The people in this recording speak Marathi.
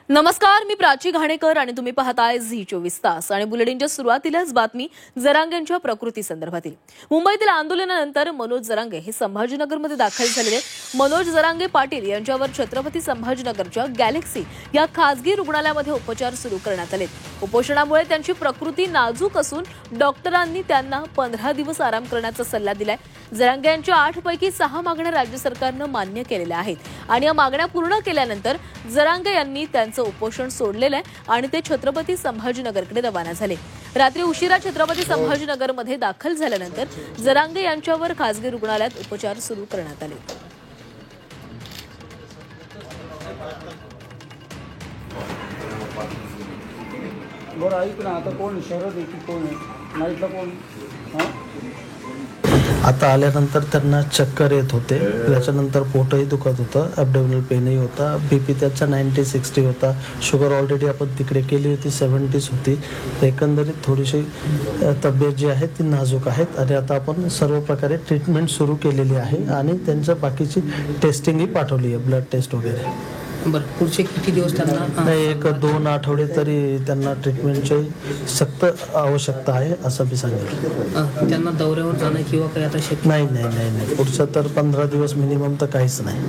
नमस्कार, मी प्राची घाणेकर आणि तुम्ही पाहताय झी 24 तास आणि बुलेटिनच्या सुरुवातीलाच बातमी जरांगेंच्या प्रकृती संदर्भातील। मुंबईतील आंदोलनानंतर मनोज जरांगे हे संभाजीनगरमध्ये दाखल झालेले। मनोज जरांगे पाटील यांच्यावर छत्रपती संभाजीनगरच्या गॅलेक्सी या खासगी रुग्णालयामध्ये उपचार सुरू करण्यात आले। उपोषणामुळे त्यांची प्रकृती नाजूक असून डॉक्टरांनी त्यांना 15 दिवस आराम करण्याचा सल्ला दिलाय। जरांगे यांच्या 8 पैकी 6 मागण्या राज्य सरकारने मान्य केलेल्या आहेत आणि या मागण्या पूर्ण केल्यानंतर जरांगे यांनी त्यांचं उपोषण सोडलेलं आहे आणि ते छत्रपती संभाजीनगरकडे रवाना झाले। रात्री उशिरा छत्रपती संभाजीनगरमध्ये दाखल झाल्यानंतर जरांगे यांच्यावर खासगी रुग्णालयात उपचार सुरू करण्यात आले। बरं ऐक ना, आता कोण शहरात आहे की कोण आहे नाईटला कोण? आता आल्यानंतर त्यांना चक्कर येत होते, त्याच्यानंतर पोटही दुखत होतं, ॲबडोमिनल पेनही होता, बीपी त्याचा 90-60 होता, शुगर ऑलरेडी आपण तिकडे केली होती 70s होती। एकंदरीत थोडीशी तब्येत जी आहे ती नाजूक आहेत आणि आता आपण सर्व प्रकारे ट्रीटमेंट सुरू केलेली आहे आणि त्यांच्या बाकीची टेस्टिंगही पाठवली आहे, ब्लड टेस्ट वगैरे। बरं, पुढचे किती दिवस त्यांना? नाही, 1-2 आठवडे तरी त्यांना ट्रीटमेंटची सक्त आवश्यकता आहे असं मी सांगितलं। त्यांना दौऱ्यावर जाणं किंवा काही आता नाही, पुढचं तर 15 दिवस मिनिमम तर काहीच नाही।